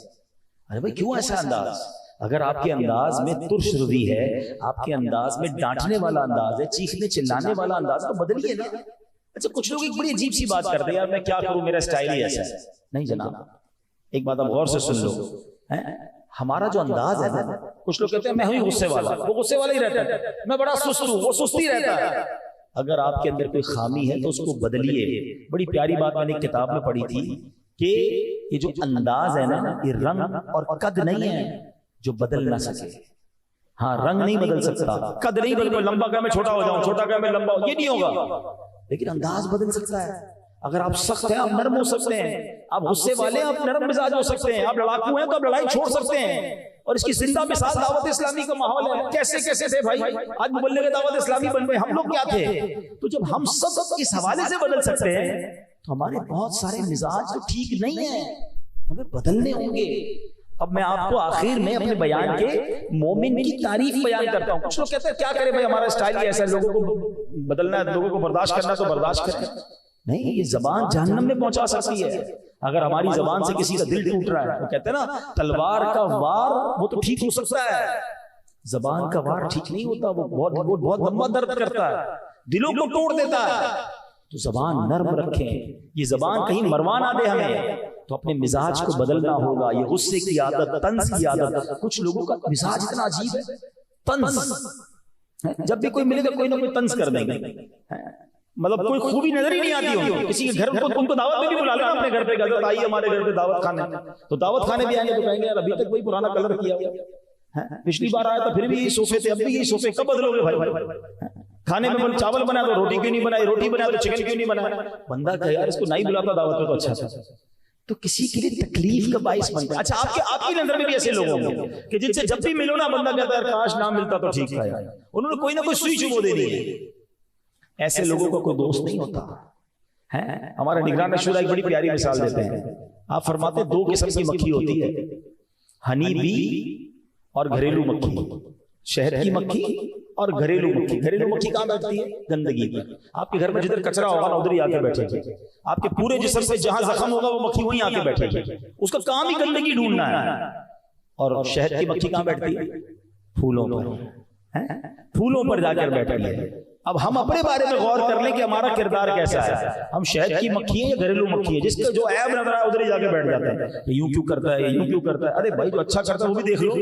ارے بھائی کیوں ایسا انداز؟ اگر آپ کے انداز میں ترش روی ہے, آپ کے انداز میں ڈانٹنے والا انداز ہے, چیخنے چلانے والا انداز, تو بدلیے نا. اچھا کچھ لوگ ایک بڑی عجیب سی بات کرتے ہیں, یار میں کیا کروں, میرا سٹائل ہی ایسا ہے. نہیں جناب, ایک بات آپ غور سے سن لو, ہمارا جو انداز ہے نا, کچھ لوگ کہتے ہیں میں ہوں غصے والا, وہ غصے والا ہی رہتا ہے, میں بڑا سست ہوں, وہ سستی رہتا ہے. اگر آپ کے اندر کوئی خامی ہے تو اس کو بدلیے. بڑی پیاری بات میں نے ایک کتاب میں پڑھی تھی کہ یہ جو انداز ہے نا, یہ رنگ اور قد نہیں ہے جو بدل نہ سکے. ہاں رنگ نہیں بدل سکتا, قد نہیں بدل, لمبا کہ میں چھوٹا ہو جاؤں, چھوٹا کہ میں لمبا ہوں, یہ نہیں ہوگا, لیکن انداز بدل سکتا ہے. اگر آپ سخت ہیں آپ نرم ہو سکتے ہیں، آپ غصے والے ہیں آپ نرم مزاج ہو سکتے ہیں، آپ لڑاکو ہیں تو آپ لڑائی چھوڑ سکتے ہیں. اور اس کی زندہ مثال دعوت اسلامی کا ماحول ہے. کیسے کیسے تھے بھائی، آج مبلغ دعوت اسلامی بن گئے، ہم لوگ کیا تھے؟ تو جب ہم سب اس حوالے سے بدل سکتے ہیں تو ہمارے بہت سارے مزاج تو ٹھیک نہیں ہیں مگر بدلنے ہوں گے. اب میں آپ کو آخر میں اپنے بیان کے مومن کی تعریف بیان کرتا ہوں. کچھ لوگ کہتے ہیں کیا کرے بھائی، ہمارا اسٹائل ہی ایسا ہے، لوگوں کو بدلنا ہے، لوگوں کو برداشت کرنا تو برداشت کریں. نہیں، یہ زبان جہنم میں پہنچا سکتی ہے. اگر ہماری زبان سے کسی کا دل ٹوٹ رہا ہے، وہ کہتے ہیں نا تلوار کا وار وہ تو ٹھیک ہو سکتا ہے، زبان کا وار ٹھیک نہیں ہوتا، وہ بہت لمبا درد کرتا ہے، دلوں کو توڑ دیتا ہے. تو زبان نرم رکھیں، یہ زبان کہیں مروا نہ دے ہمیں. تو اپنے مزاج کو بدلنا ہوگا. یہ غصے کی عادت، طنز کی عادت، کچھ لوگوں کا مزاج اتنا عجیب ہے، طنز. جب بھی کوئی ملے تو کوئی نہ کوئی طنز کر دیں گے، مطلب کوئی خوبی نظر ہی نہیں آتی ہوگی. کسی کے گھر ان کو دعوت میں بھی بلا لینا اپنے گھر پہ، حضرت آئیے ہمارے گھر پہ دعوت کھانے. تو دعوت کھانے بھی آئیں گے تو کہیں گے یار ابھی تک وہی پرانا کلر کیا ہوا، پچھلی بار آیا تھا پھر بھی یہی صوفے تھے، اب بھی یہی صوفے، کب بدلو گے بھائی؟ کھانے میں چاول بنا تو روٹی کیوں نہیں بنائی، روٹی بنا تو چکن کیوں نہیں بنایا؟ بندہ کہ یار اس کو نہیں بلاتا دعوت میں تو اچھا تھا. تو کسی کے لیے تکلیف کا باعث بنتا ہے. اچھا آپ کی نظر میں بھی ایسے لوگ ہوں گے کہ جن سے جب بھی ملو نا بندہ کہتا ہے کاش نہ ملتا تو ٹھیک تھا، انہوں نے کوئی نہ کوئی سوئی چبو دے دی ہے. ایسے لوگوں کا کوئی دوست نہیں ہوتا ہے. ہمارا نگران شورا ایک بڑی پیاری مثال دیتے ہیں. آپ فرماتے دو قسم کی مکھی ہوتی ہے، ہنی بی اور گھریلو مکھی. شہد کی مکھی اور گھریلو مکھی. گھریلو مکھی کہاں بیٹھتی ہے؟ گندگی پر. آپ کے گھر میں جدھر کچرا ہوگا نا ادھر ہی آ کے بیٹھے گی. آپ کے پورے جسم پہ جہاں زخم ہوگا وہ مکھی وہیں آ کے بیٹھے گی. اس کا کام ہی گندگی ڈھونڈنا ہے. اور شہد کی مکھی کہاں بیٹھتی ہے؟ پھولوں پر. پھولوں پر جا کر بیٹھتی ہے. اب ہم اپنے بارے میں غور کر لیں کہ ہمارا کردار کیسا ہے. ہم شہد کی مکھی ہیں یا گھریلو مکھی ہے؟ جس کا جو عیب نظر آئے ادھر ہی جا کے بیٹھ جاتے ہیں، یوں کیوں کرتا ہے، یوں کیوں کرتا ہے. ارے بھائی جو اچھا کرتا ہے وہ بھی دیکھ لو.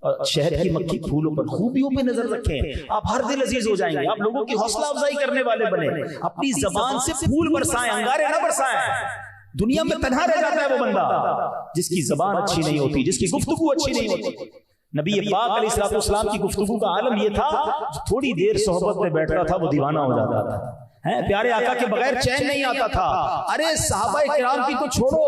اور شہد کی مکھی پھولوں پر، خوبیوں پہ نظر رکھیں. آپ ہر دل عزیز ہو جائیں گے. آپ لوگوں کی حوصلہ افزائی کرنے والے بنے. اپنی زبان سے پھول برسائیں، انگارے نہ برسائیں. دنیا میں تنہا رہ جاتا ہے وہ بندہ جس کی زبان اچھی نہیں ہوتی، جس کی گفتگو اچھی نہیں ہوتی. نبی پاک علیہ الصلوۃ والسلام کی گفتگو کا عالم یہ تھا، تھوڑی دیر صحبت میں بیٹھتا تھا وہ دیوانہ ہو جاتا تھا. پیارے آقا کے بغیر چین نہیں آتا تھا. ارے صحابہ کرام کی تو چھوڑو،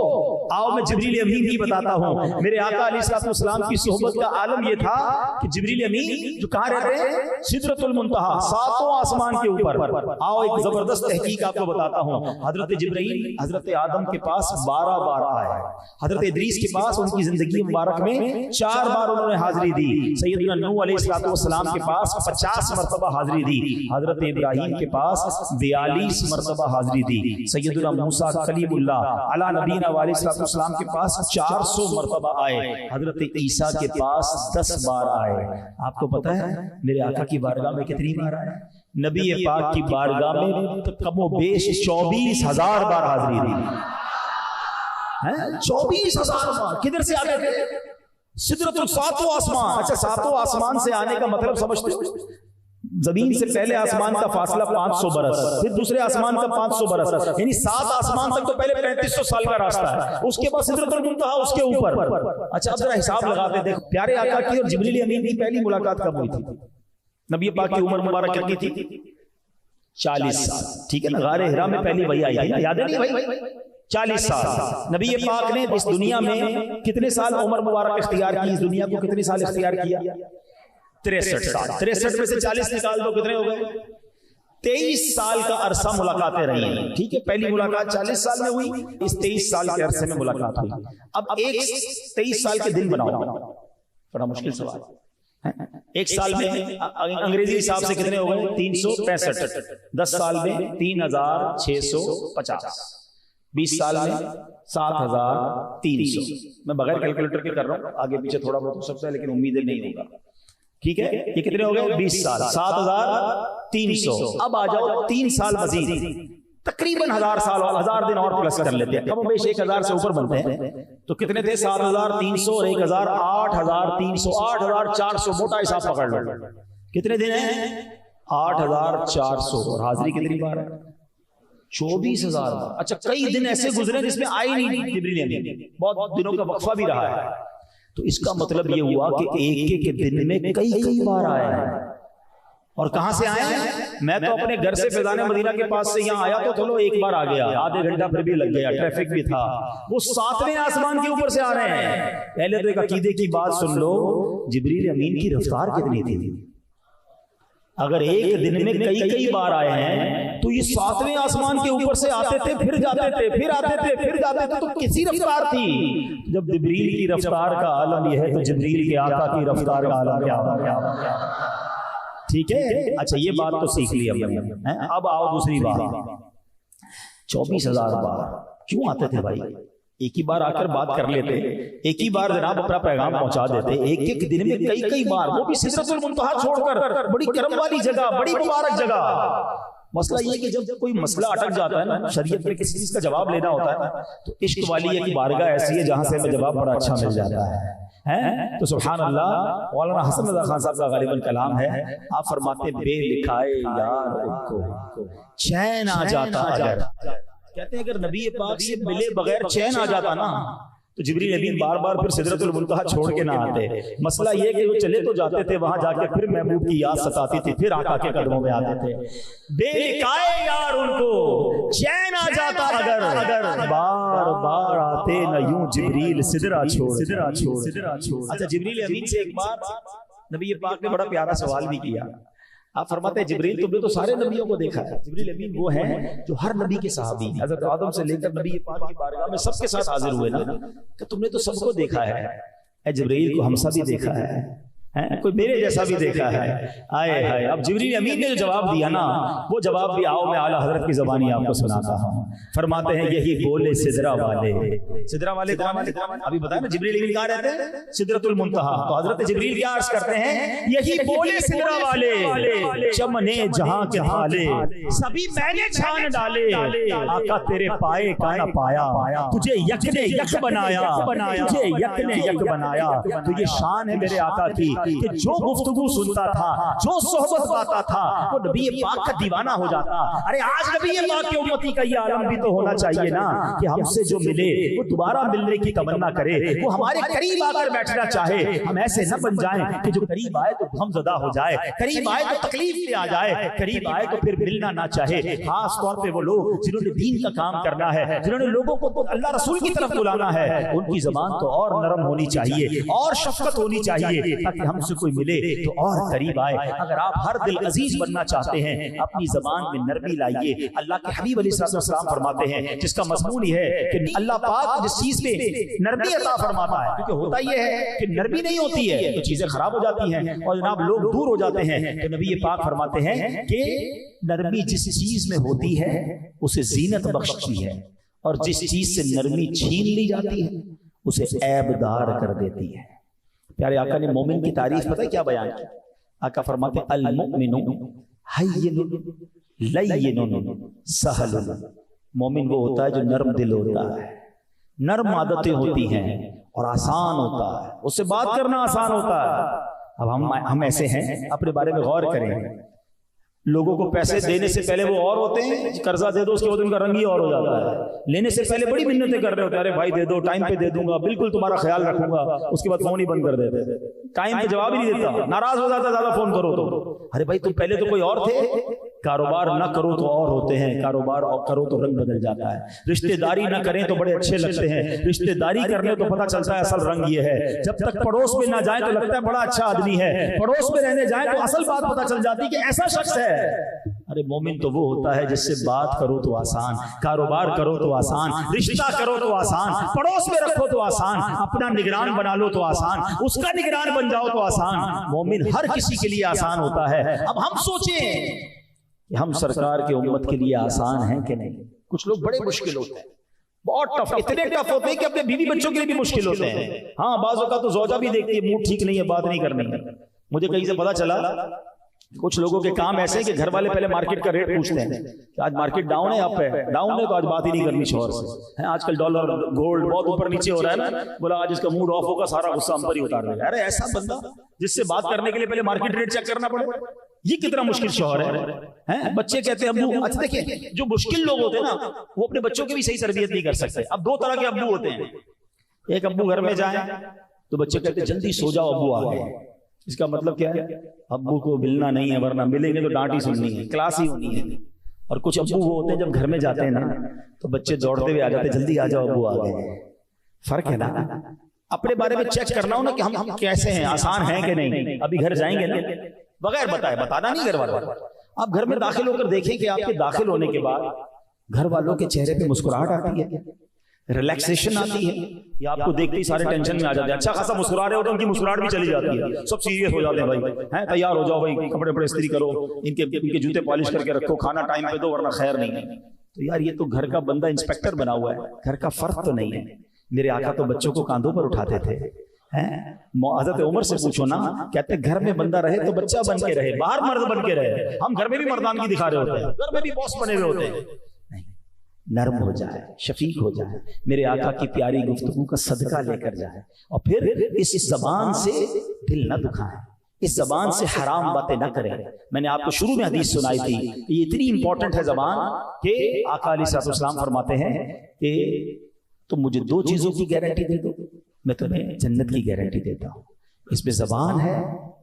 آؤ میں جبریل امین کی بتاتا ہوں. میرے آقا علیہ الصلوۃ والسلام کی صحبت کا عالم یہ تھا کہ جبریل امین جو کہاں رہتے ہیں؟ سدرۃ المنتہا، ساتوں آسمان کے اوپر. آؤ ایک زبردست تحقیق آپ کو بتاتا ہوں. حضرت جبرائیل حضرت آدم کے پاس 12 بار آئے. حضرت ادریس کے پاس ان کی زندگی مبارک میں 4 بار انہوں نے حاضری دی. سیدنا نوح علیہ الصلوۃ والسلام کے پاس 50 مرتبہ حاضری دی. حضرت ابراہیم کے پاس 42 مرتبہ حاضری دی. سیدنا موسیٰ کلیم اللہ علی نبینا علیہ الصلوۃ والسلام کے پاس 400 مرتبہ آئے. حضرت عیسیٰ کے پاس 10 بار آئے. آپ کو پتہ ہے میرے آقا کی بارگاہ میں کتنی بار آئے؟ نبی پاک کی بارگاہ میں کم و بیش 24,000 بار حاضری دی. 24,000 بار. کدھر سے آ گئے تھے؟ سدرۃ الساتوں آسمان. اچھا ساتوں آسمان سے آنے کا مطلب سمجھتے ہو؟ زمین سے پہلے آسمان کا فاصلہ 500 برس، پھر دوسرے آسمان کا 500 برس، یعنی 7 آسمان تک تو پہلے 3500 سال کا راستہ ہے. اس کے بعد سدرۃ المنتہا اس کے اوپر. اچھا اب ذرا حساب لگاتے دیکھ، پیارے آقا کی اور جبریل امین کی پہلی ملاقات کب ہوئی تھی؟ نبی پاک کی عمر مبارک کتنی تھی؟ 40 سال. ٹھیک ہے نا، غار حرا میں پہلی وحی آئی ہے، یاد ہے نہیں بھائی؟ 40 سال. نبی پاک نے اس دنیا میں کتنے سال عمر مبارک اختیار کی؟ اس دنیا کو کتنے سال اختیار کیا؟ 63 سال. 63 میں سے 40 نکال دو کتنے ہو گئے؟ 23 سال کا عرصہ ملاقاتیں رہی ہیں. ٹھیک ہے، پہلی ملاقات 40 سال میں ہوئی، اس 23 سال کے عرصے میں ملاقات ہوئی. اب ایک 23 سال کے دن بناؤ. بڑا مشکل سوال. ایک سال میں انگریزی حساب سے کتنے ہو گئے؟ 365. 10 سال میں 3650. 20 سال میں 7300. میں بغیر کیلکولیٹر کے کر رہا ہوں، آگے پیچھے تھوڑا بہت ہو سکتا ہے لیکن امید نہیں ہوگا. ٹھیک ہے، یہ کتنے ہو گئے؟ 20 سال. 7300. اب آ جاؤ 3 سال مزید، تقریباً 1000 سال، 1000 دن اور پلس کر لیتے ہیں، کم و بیش 1000 سے اوپر بنتے ہیں. تو کتنے تھے؟ 7300 اور 1000 8300. 8400. موٹا حساب پکڑ لو. کتنے دن ہیں؟ 8400. اور حاضری کتنی بار ہے؟ 24,000. اچھا کئی دن ایسے گزرے جس میں آئی نہیں جبریل امین، بہت دنوں کا وقفہ بھی رہا ہے. تو اس کا مطلب یہ ہوا کہ ایک کے دن میں کئی بار آیا ہے. اور کہاں سے آئے ہیں؟ میں تو اپنے گھر سے فیضان مدینہ کے پاس سے یہاں آیا تو چلو ایک بار آ گیا، آدھے گھنٹہ پھر بھی لگ گیا، ٹریفک بھی تھا، وہ 7ویں آسمان کے اوپر سے آ رہے ہیں۔ پہلے تو ایک عقیدے کی بات سن لو، جبریل امین کی رفتار کتنی تھی؟ اگر ایک دن میں کئی بار آئے ہیں تو یہ 7ویں آسمان کے اوپر سے آتے تھے، پھر جاتے تھے، پھر آتے تھے، پھر جاتے تھے، تو کسی رفتار تھی؟ جب جبریل کی رفتار کا عالم یہ ہے تو جبریل کے آقا کی رفتار کا عالم کیا ہوگا؟ ٹھیک ہے، اچھا یہ بات تو سیکھ لی ہم نے۔ اب آؤ دوسری بات، 24,000 بار کیوں آتے تھے بھائی؟ ایک ہی بار آ کر بات کر لیتے، ایک ہی بار جناب اپنا پیغام پہنچا دیتے، ایک دن میں کئی بار، وہ بھی سدرۃ المنتہا چھوڑ کر، بڑی کرم والی جگہ، بڑی مبارک جگہ۔ مسئلہ یہ کہ جب کوئی مسئلہ اٹک جاتا ہے نا، شریعت میں کسی چیز کا جواب لینا ہوتا ہے تو عشق والی ایک بارگاہ ایسی ہے جہاں سے ہمیں جواب بڑا اچھا مل جاتا ہے۔ تو سبحان اللہ، مولانا حسن رضا خان صاحب کا غالباً کلام ہے، آپ فرماتے ہیں بے لکھائے یار ان کو چین آ جاتا اگر، کہتے ہیں اگر نبی پاک سے ملے بغیر چین آ جاتا نا تو جبریل امین بار بار پھر سدرۃ المنتہا چھوڑ کے نہ آتے۔ مسئلہ یہ کہ وہ چلے تو جاتے تھے، وہاں جا کے پھر محبوب کی یاد ستاتی تھی، پھر آقا کے قدموں میں آتے تھے۔ بے لکھائے یار ان کو چین آ جاتا اگر بار بار آتے نہ یوں جبریل سدرہ چھوڑ۔ اچھا جبریل امین سے ایک بار نبی پاک نے بڑا پیارا سوال بھی کیا۔ آپ فرماتے ہیں جبریل تم نے تو سارے نبیوں کو دیکھا ہے۔ جبریل امین وہ ہیں جو ہر نبی کے صحابی، حضرت آدم سے لے کر نبی پاک کی بارگاہ میں سب کے ساتھ حاضر ہوئے نا، کہ تم نے تو سب کو دیکھا ہے۔ اے جبریل کو ہم سب بھی دیکھا ہے، کوئی میرے جیسا بھی دیکھا ہے؟ آئے ہائے، اب جبریل امین نے جو جواب دیا نا، وہ جواب بھی آؤ میں اعلیٰ حضرت کی زبانی آپ کو سناتا ہوں۔ فرماتے ہیں یہی بولے سدرہ والے۔ سدرہ والے کون ہیں؟ ابھی بتایا نا جبریل امین کہاں رہتے ہیں؟ سدرۃ المنتہا۔ تو حضرت جبریل کیا عرض کرتے ہیں؟ یہی بولے سدرہ والے، چمنے جہاں کے حالے، سبھی میں نے چھان ڈالے، آقا تیرے پائے کا نہ پایا، تجھے یک نے یک بنایا، تجھے یک نے یک بنایا۔ تو یہ شان ہے میرے آقا کی کہ جو گفتگو سنتا تھا، جو صحبت پاتا تھا، وہ نبی پاک کا دیوانہ ہو جاتا۔ ارے آج نبی پاک کی امتی کا یہ عالم بھی تو ہونا چاہیے نا کہ ہم سے جو ملے وہ دوبارہ ملنے کی تمنا کرے، وہ ہمارے قریب آ کر بیٹھنا چاہے۔ ہم ایسے نہ بن جائیں کہ جو قریب آئے تو غم زدہ ہو جائے، قریب آئے تو تکلیف میں آ جائے، قریب آئے تو پھر ملنا نہ چاہے۔ خاص طور پہ وہ لوگ جنہوں نے دین کا کام کرنا ہے، جنہوں نے لوگوں کو اللہ رسول کی طرف بلانا ہے، ان کی زبان تو اور نرم ہونی چاہیے، اور شفقت ہونی چاہیے، تاکہ ہم سے کوئی ملے تو اور قریب آئے۔ اگر آپ ہر دل عزیز بننا چاہتے ہیں، اپنی زبان میں نرمی لائیے۔ اللہ کے حبیب علیہ السلام فرماتے ہیں، جس کا مضمون یہ ہے کہ اللہ پاک جس چیز پہ نرمی عطا فرماتا ہے، کیونکہ ہوتا یہ ہے کہ نرمی نہیں ہوتی ہے تو چیزیں خراب ہو جاتی ہیں اور جناب لوگ دور ہو جاتے ہیں۔ تو نبی پاک فرماتے ہیں کہ نرمی جس چیز میں ہوتی ہے اسے زینت بخشتی ہے، اور جس چیز سے نرمی چھین لی جاتی ہے اسے عیب دار کر دیتی ہے۔ پیارے آقا نے مومن کی تعریف پتہ ہے کیا بیان کی؟ آقا فرماتے ہیں المؤمن حین لین سہل۔ مومن وہ ہوتا ہے جو نرم دل ہوتا ہے، نرم عادتیں ہوتی ہیں اور آسان ہوتا ہے، اس سے بات کرنا آسان ہوتا ہے۔ اب ہم ایسے ہیں، اپنے بارے میں غور کریں۔ لوگوں کو پیسے دینے سے پہلے وہ اور ہوتے ہیں، قرضہ دے دو اس کے بعد ان کا رنگ ہی اور ہو جاتا ہے۔ لینے سے پہلے بڑی منتیں کر رہے ہوتے ہیں، ارے بھائی دے دو، ٹائم پہ دے دوں گا، بالکل تمہارا خیال رکھوں گا، اس کے بعد فون ہی بند کر دیتے، ٹائم پہ جواب ہی نہیں دیتا، ناراض ہو جاتا زیادہ فون کرو تو۔ ارے بھائی تم پہلے تو کوئی اور تھے۔ کاروبار نہ کرو تو اور ہوتے ہیں، کاروبار کرو تو رنگ بدل جاتا ہے۔ رشتہ داری نہ کریں تو بڑے اچھے لگتے ہیں، رشتہ داری کرنے تو پتہ چلتا ہے اصل رنگ یہ ہے۔ جب تک پڑوس میں نہ جائیں تو لگتا ہے بڑا اچھا آدمی ہے، پڑوس میں رہنے جائیں تو اصل بات پتہ چل جاتی کہ ایسا شخص ہے۔ ارے مومن تو وہ ہوتا ہے جس سے بات کرو تو آسان، کاروبار کرو تو آسان، رشتہ کرو تو آسان، پڑوس میں رکھو تو آسان، اپنا نگران بنا لو تو آسان، اس کا نگران بن جاؤ تو آسان۔ مومن ہر کسی کے لیے آسان ہوتا ہے۔ اب ہم سوچیں کہ ہم سرکار کے امت کے لیے آسان ہیں کہ نہیں؟ کچھ لوگ بڑے مشکل ہوتے ہیں، بہت ٹف، اتنے ٹف ہوتے ہیں کہ اپنے بیوی بچوں کے لیے بھی مشکل ہوتے ہیں۔ ہاں بعض اوقات تو زوجہ بھی دیکھتی ہے موڈ ٹھیک نہیں ہے، بات نہیں کرنی ہے۔ مجھے کہیں سے پتا چلا کچھ لوگوں کے کام ایسے ہیں کہ گھر والے پہلے مارکیٹ کا ریٹ پوچھتے ہیں کہ آج مارکیٹ ڈاؤن ہے، آپ ہے ڈاؤن ہے تو آج بات ہی نہیں کرنی شوہر سے۔ آج کل ڈالر گولڈ بہت اوپر نیچے ہو رہا ہے نا، بولا آج اس کا موڈ آف ہوگا، سارا غصہ ہم پر ہی اتار دے گا۔ ارے ایسا بندہ جس سے بات کرنے کے لیے پہلے مارکیٹ ریٹ چیک کرنا پڑے، یہ کتنا مشکل شوہر ہے۔ بچے کہتے ہیں ابو، اچھا دیکھیں جو مشکل لوگ ہوتے ہیں نا وہ اپنے بچوں کی بھی صحیح تربیت نہیں کر سکتے۔ اب دو طرح کے ابو ہوتے ہیں، ایک ابو گھر میں جائیں تو بچے کہتے ہیں جلدی سو جاؤ ابو آ گئے، اس کا مطلب کیا ہے؟ ابو کو ملنا نہیں ہے، ورنہ ملیں گے تو ڈانٹ ہی سننی ہے، کلاس ہی ہونی ہے۔ اور کچھ ابو وہ ہوتے ہیں جب گھر میں جاتے ہیں نا تو بچے دوڑتے ہوئے آ جاتے ہیں، جلدی آ جاؤ ابو آ گئے۔ فرق ہے نا، اپنے بارے میں چیک کرنا ہو نا کہ ہم کیسے ہیں، آسان ہیں کہ نہیں۔ ابھی گھر جائیں گے نا بغیر بتائے، بتانا نہیں گھر والوں، آپ گھر میں داخل ہو کر دیکھیں کہ آپ کے داخل ہونے کے بعد گھر والوں کے چہرے پہ مسکراہٹ آتی ہے، ریلیکسیشن آتی ہے، یا آپ کو دیکھتے ہی سارے ٹینشن میں آ جاتے ہیں، اچھا خاصا مسکرا رہے ہوتے ہیں ان کی مسکراہٹ بھی چلی جاتی ہے، سب سیریس ہو جاتے ہیں، بھائی ہیں تیار ہو جاؤ بھائی، کپڑے وپڑے استری کرو، ان کے جوتے پالش کر کے رکھو، کھانا ٹائم پہ دو ورنہ خیر نہیں ہے۔ تو یار یہ تو گھر کا بندہ انسپیکٹر بنا ہوا ہے، گھر کا فرد تو نہیں ہے۔ میرے آقا تو بچوں کو کاندھوں پر اٹھاتے تھے، حضرت عمر سے پوچھو نا، کہتے گھر میں بندہ رہے تو بچہ بن کے رہے، باہر مرد بن کے رہے۔ ہم گھر میں بھی مردانگی دکھا رہے ہوتے ہیں، گھر میں بھی باس بنے ہوئے ہوتے ہیں۔ نرم ہو جائے، شفیق ہو جائے، میرے آقا کی پیاری گفتگو کا صدقہ لے کر جائے، اور پھر اس زبان سے دل نہ دکھائیں، اس زبان سے حرام باتیں نہ کریں۔ میں نے آپ کو شروع میں حدیث سنائی تھی کہ یہ اتنی امپورٹنٹ ہے زبان کہ آقا علیہ السلام فرماتے ہیں کہ تم مجھے دو چیزوں کی گارنٹی دے دو، میں تمہیں جنت کی گارنٹی دیتا ہوں۔ اس میں زبان ہے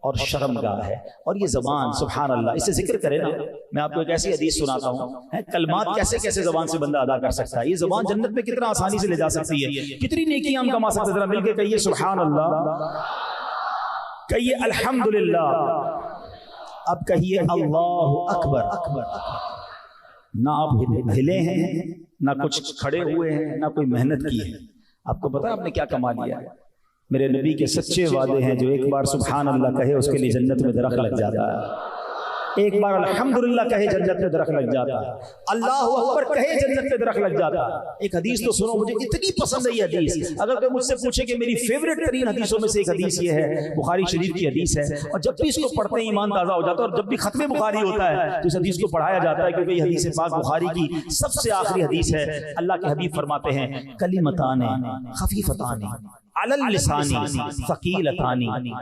اور شرمگاہ ہے، اور یہ زبان سبحان اللہ، اسے ذکر کرے نا۔ میں آپ کو ایک ایسی حدیث سناتا ہوں، کلمات کیسے کیسے زبان سے بندہ ادا کر سکتا ہے، یہ زبان جنت میں کتنا آسانی سے لے جا سکتی ہے، کتنی نیکی ہم کما سکتے ہیں۔ ذرا مل کے کہیے سبحان اللہ، کہیے الحمدللہ، اب کہیے اللہ اکبر۔ نہ آپ ہلے ہیں، نہ کچھ کھڑے ہوئے ہیں، نہ کوئی محنت کی ہے۔ آپ کو پتا ہے آپ نے کیا کما لیا ہے؟ میرے نبی کے سچے وعدے ہیں، جو ایک بار سبحان اللہ کہے اس کے لیے جنت میں درخت لگ جاتا ہے، ایک بار الحمدللہ کہے جنت میں درخت لگ جاتا ہے، اللہ اکبر کہے جنت میں درخت لگ جاتا ہے۔ ایک حدیث تو سنو، مجھے اتنی پسند ہے یہ حدیث، اگر کوئی مجھ سے پوچھے کہ میری فیوریٹ ترین حدیثوں میں سے ایک حدیث یہ ہے، بخاری شریف کی حدیث ہے، اور جب بھی اس کو پڑھتے ہیں ایمان تازہ ہو جاتا ہے، اور جب بھی ختم بخاری ہوتا ہے تو اس حدیث کو پڑھایا جاتا ہے، کیونکہ یہ حدیث پاک بخاری کی سب سے آخری حدیث ہے۔ اللہ کے حبیب فرماتے ہیں کلمتان خفیفتان علی اللسان ثقیلتان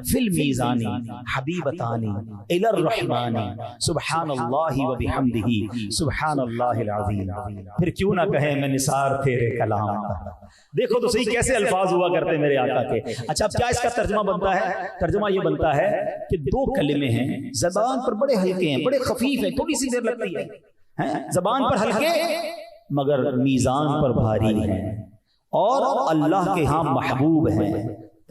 فی المیزان حبیبتان الی الرحمن سبحان اللہ و بحمدہ سبحان اللہ العظیم۔ پھر کیوں نہ کہیں میں نثار تیرے کلام کا۔ دیکھو تو صحیح کیسے الفاظ ہوا کرتے میرے آقا کے۔ اچھا اب کیا اس کا ترجمہ بنتا ہے؟ ترجمہ یہ بنتا ہے کہ دو کلمے ہیں، زبان پر بڑے ہلکے ہیں، بڑے خفیف ہیں، تھوڑی سی دیر لگتی ہے، زبان پر ہلکے مگر میزان پر بھاری ہیں، اور اللہ کے ہاں محبوب ہیں۔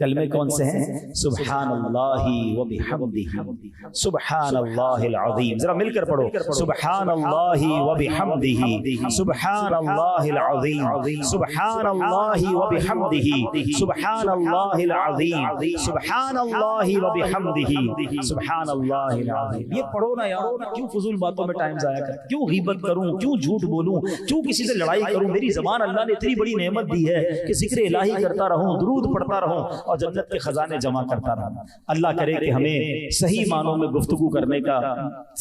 کلمے کون سے ہیں؟ سبحان اللہ و بحمدہ سبحان اللہ العظیم۔ ذرا مل کر پڑھو، سبحان اللہ و بحمدہ سبحان اللہ العظیم، سبحان اللہ و بحمدہ سبحان اللہ العظیم، سبحان اللہ و بحمدہ سبحان اللہ العظیم۔ یہ پڑھو نا یار، کیوں فضول باتوں میں ٹائم ضائع کروں، کیوں غیبت کروں، کیوں جھوٹ بولوں، کیوں کسی سے لڑائی کروں؟ میری زبان اللہ نے اتنی بڑی نعمت دی ہے کہ ذکر الہی کرتا رہوں، درود پڑھتا رہوں، اور جنت کے خزانے جمع کرتا رہا۔ اللہ کرے کہ ہمیں صحیح معنوں میں گفتگو کرنے کا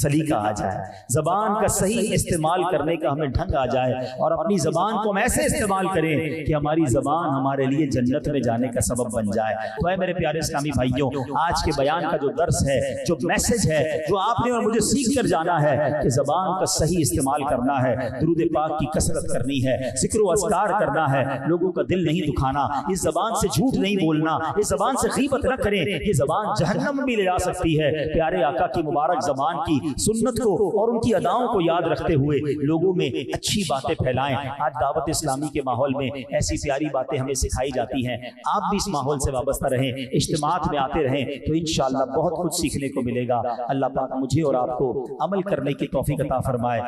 سلیقہ آ جائے، زبان کا صحیح استعمال کرنے کا ہمیں ڈھنگ آ جائے، اور اپنی زبان کو ہم ایسے استعمال کریں کہ ہماری زبان ہمارے لیے جنت میں جانے کا سبب بن جائے۔ تو اے میرے پیارے اسلامی بھائیوں، آج کے بیان کا جو درس ہے، جو میسج ہے، جو آپ نے اور مجھے سیکھ کر جانا ہے کہ زبان کا صحیح استعمال کرنا ہے، درود پاک کی کثرت کرنی ہے، ذکر و اذکار کرنا ہے، لوگوں کا دل نہیں دکھانا، اس زبان سے جھوٹ نہیں بولنا، اس زبان سے غیبت نہ کریں، یہ زبان جہنم بھی لے جا سکتی ہے۔ پیارے آقا کی مبارک زبان کی سنت کو اور ان کی اداؤں کو یاد رکھتے ہوئے لوگوں میں اچھی باتیں پھیلائیں۔ آج دعوت اسلامی کے ماحول میں ایسی پیاری باتیں ہمیں سکھائی جاتی ہیں، آپ بھی اس ماحول سے وابستہ رہیں، اجتماعات میں آتے رہیں، تو انشاءاللہ بہت کچھ سیکھنے کو ملے گا۔ اللہ پاک مجھے اور آپ کو عمل کرنے کی توفیق عطا فرمائے۔